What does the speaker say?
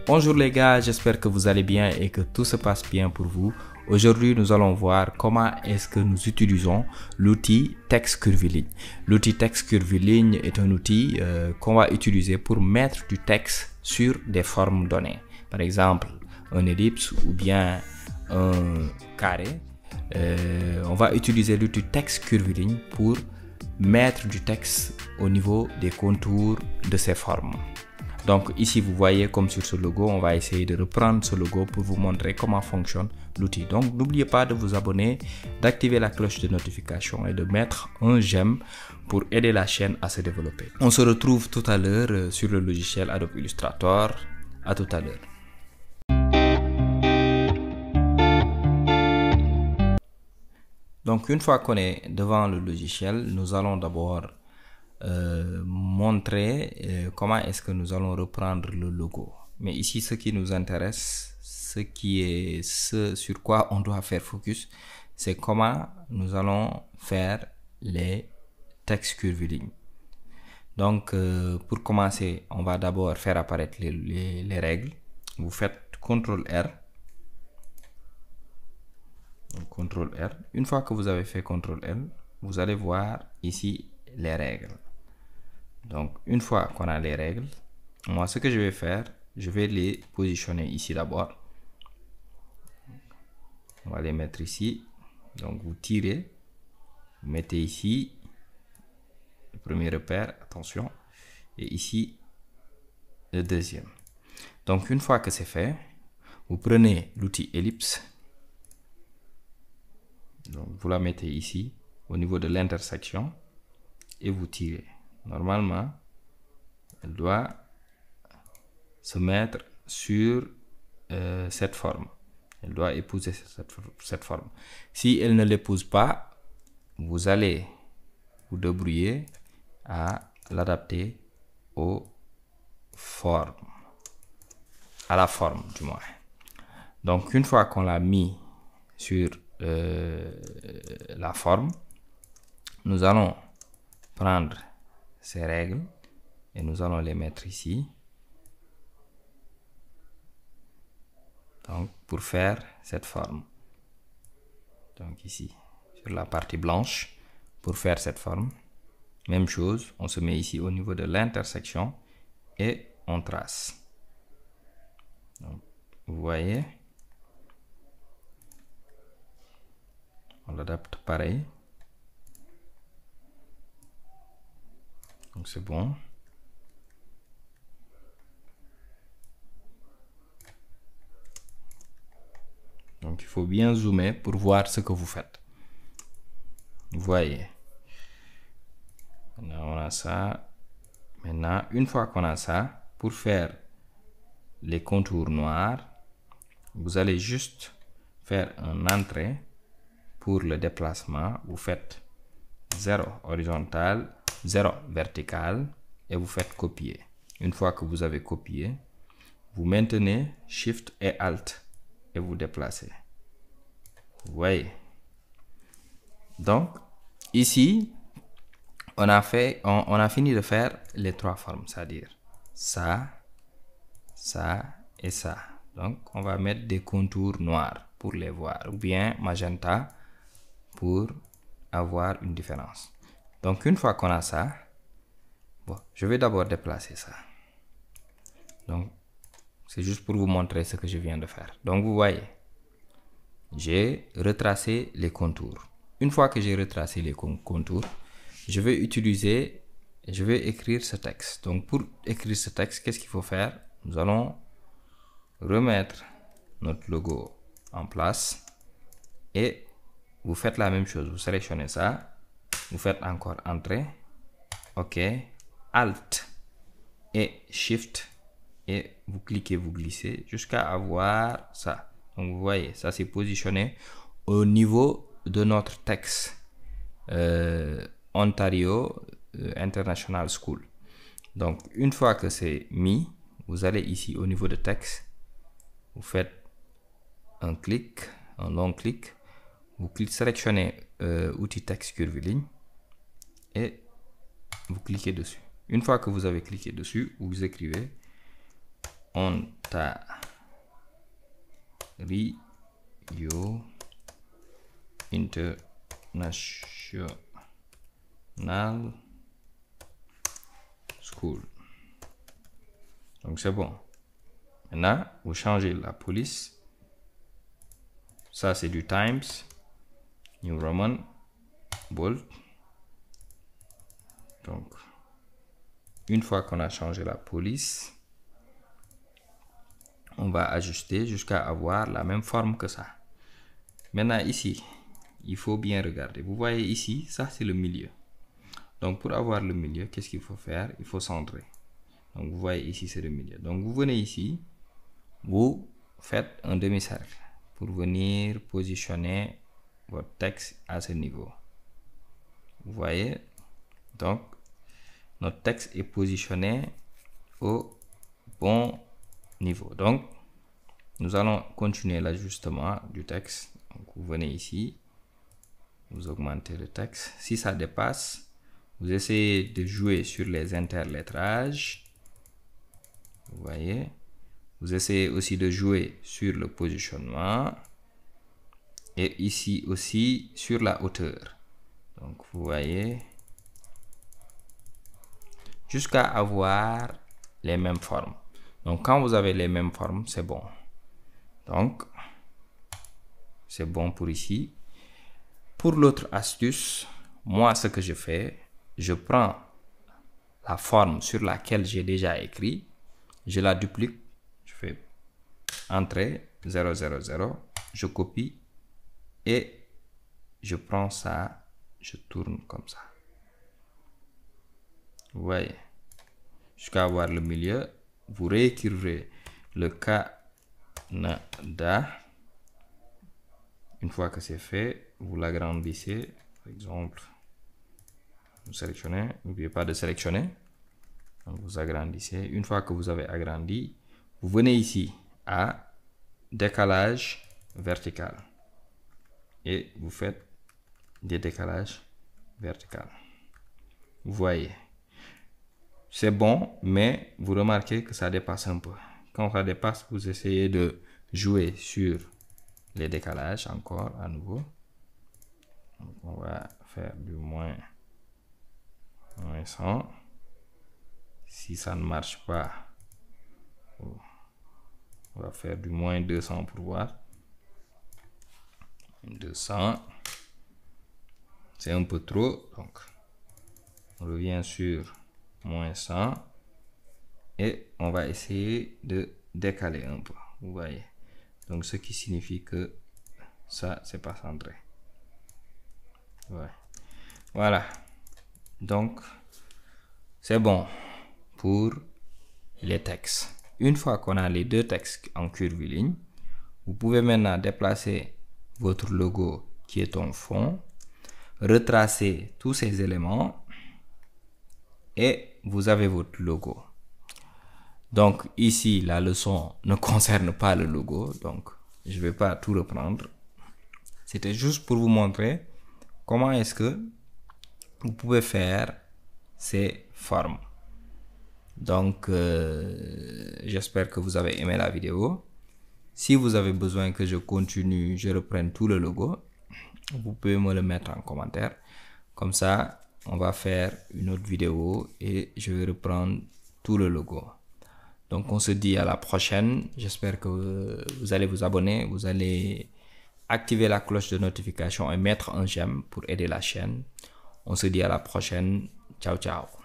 Bonjour les gars, j'espère que vous allez bien et que tout se passe bien pour vous. Aujourd'hui, nous allons voir comment est-ce que nous utilisons l'outil Text Curviligne. L'outil Text Curviligne est un outil qu'on va utiliser pour mettre du texte sur des formes données. Par exemple, un ellipse ou bien un carré. On va utiliser l'outil Text Curviligne pour mettre du texte au niveau des contours de ces formes. Donc ici vous voyez comme sur ce logo, on va essayer de reprendre ce logo pour vous montrer comment fonctionne l'outil. Donc n'oubliez pas de vous abonner, d'activer la cloche de notification et de mettre un j'aime pour aider la chaîne à se développer. On se retrouve tout à l'heure sur le logiciel Adobe Illustrator. À tout à l'heure. Donc une fois qu'on est devant le logiciel, nous allons d'abord montrer comment est-ce que nous allons reprendre le logo. Mais ici, ce qui nous intéresse, ce sur quoi on doit faire focus, c'est comment nous allons faire les textes curvilignes. Donc, pour commencer, on va d'abord faire apparaître les règles. Vous faites CTRL-R. CTRL-R. Une fois que vous avez fait CTRL-R, vous allez voir ici les règles. Donc, une fois qu'on a les règles, moi, ce que je vais faire, je vais les positionner ici d'abord. On va les mettre ici. Donc, vous tirez, vous mettez ici le premier repère, attention, et ici le deuxième. Donc, une fois que c'est fait, vous prenez l'outil ellipse. Donc, vous la mettez ici, au niveau de l'intersection, et vous tirez. Normalement, elle doit se mettre sur cette forme. Elle doit épouser cette forme. Si elle ne l'épouse pas, vous allez vous débrouiller à l'adapter aux formes. À la forme, du moins. Donc, une fois qu'on l'a mis sur la forme, nous allons prendre ces règles et nous allons les mettre ici. Donc, pour faire cette forme. Donc, ici, sur la partie blanche, pour faire cette forme. Même chose, on se met ici au niveau de l'intersection et on trace. Donc, vous voyez, on l'adapte pareil. Donc, c'est bon. Donc, il faut bien zoomer pour voir ce que vous faites. Vous voyez. Maintenant, on a ça. Maintenant, une fois qu'on a ça, pour faire les contours noirs, vous allez juste faire un entrée pour le déplacement. Vous faites 0 horizontal, 0 vertical et vous faites copier. Une fois que vous avez copié, vous maintenez Shift et Alt et vous déplacez. Vous voyez. Donc, ici, on a fini de faire les trois formes, c'est-à-dire ça, ça et ça. Donc, on va mettre des contours noirs pour les voir, ou bien magenta pour avoir une différence. Donc, une fois qu'on a ça, bon, je vais d'abord déplacer ça. Donc, c'est juste pour vous montrer ce que je viens de faire. Donc, vous voyez, j'ai retracé les contours. Une fois que j'ai retracé les contours, je vais écrire ce texte. Donc, pour écrire ce texte, qu'est-ce qu'il faut faire? Nous allons remettre notre logo en place et vous faites la même chose. Vous sélectionnez ça, vous faites encore Entrée, OK, Alt et Shift et vous cliquez, vous glissez jusqu'à avoir ça. Donc, vous voyez, ça c'est positionné au niveau de notre texte Ontario International School. Donc, une fois que c'est mis, vous allez ici au niveau de texte, vous faites un clic, un long clic, vous sélectionnez outil Text Curviligne et vous cliquez dessus. Une fois que vous avez cliqué dessus, vous écrivez Ontario International School. Donc c'est bon. Maintenant, vous changez la police. Ça, c'est du Times New Roman bold. Donc, une fois qu'on a changé la police, on va ajuster jusqu'à avoir la même forme que ça. Maintenant, ici, il faut bien regarder. Vous voyez ici, ça, c'est le milieu. Donc, pour avoir le milieu, qu'est-ce qu'il faut faire? Il faut centrer. Donc, vous voyez ici, c'est le milieu. Donc, vous venez ici, vous faites un demi-cercle pour venir positionner votre texte à ce niveau. Vous voyez? Donc, notre texte est positionné au bon niveau. Donc, nous allons continuer l'ajustement du texte. Donc, vous venez ici, vous augmentez le texte. Si ça dépasse, vous essayez de jouer sur les interlettrages. Vous voyez? Vous essayez aussi de jouer sur le positionnement. Et ici aussi sur la hauteur. Donc, vous voyez, jusqu'à avoir les mêmes formes. Donc, quand vous avez les mêmes formes, c'est bon. Donc, c'est bon pour ici. Pour l'autre astuce, moi, ce que je fais, je prends la forme sur laquelle j'ai déjà écrit, je la duplique, je fais entrée 0, 0, 0, je copie et je prends ça, je tourne comme ça. Vous voyez, jusqu'à avoir le milieu, vous réécrivez le Canada. Une fois que c'est fait, vous l'agrandissez. Par exemple, vous sélectionnez, n'oubliez pas de sélectionner. Donc, vous agrandissez. Une fois que vous avez agrandi, vous venez ici à décalage vertical. Et vous faites des décalages verticaux. Vous voyez. C'est bon, mais vous remarquez que ça dépasse un peu. Quand ça dépasse, vous essayez de jouer sur les décalages encore à nouveau. Donc, on va faire du moins 100. Si ça ne marche pas, on va faire du moins 200 pour voir. 200. C'est un peu trop. Donc, on revient sur moins 100. Et on va essayer de décaler un peu. Vous voyez. Donc, ce qui signifie que ça, c'est pas centré. Ouais. Voilà. Donc, c'est bon pour les textes. Une fois qu'on a les deux textes en curviligne, vous pouvez maintenant déplacer votre logo qui est en fond, retracer tous ces éléments et vous avez votre logo. Donc ici, la leçon ne concerne pas le logo, donc je ne vais pas tout reprendre. C'était juste pour vous montrer comment est-ce que vous pouvez faire ces formes. Donc, j'espère que vous avez aimé la vidéo. Si vous avez besoin que je continue, je reprenne tout le logo, vous pouvez me le mettre en commentaire. Comme ça, on va faire une autre vidéo et je vais reprendre tout le logo. Donc, on se dit à la prochaine. J'espère que vous allez vous abonner, vous allez activer la cloche de notification et mettre un j'aime pour aider la chaîne. On se dit à la prochaine. Ciao, ciao.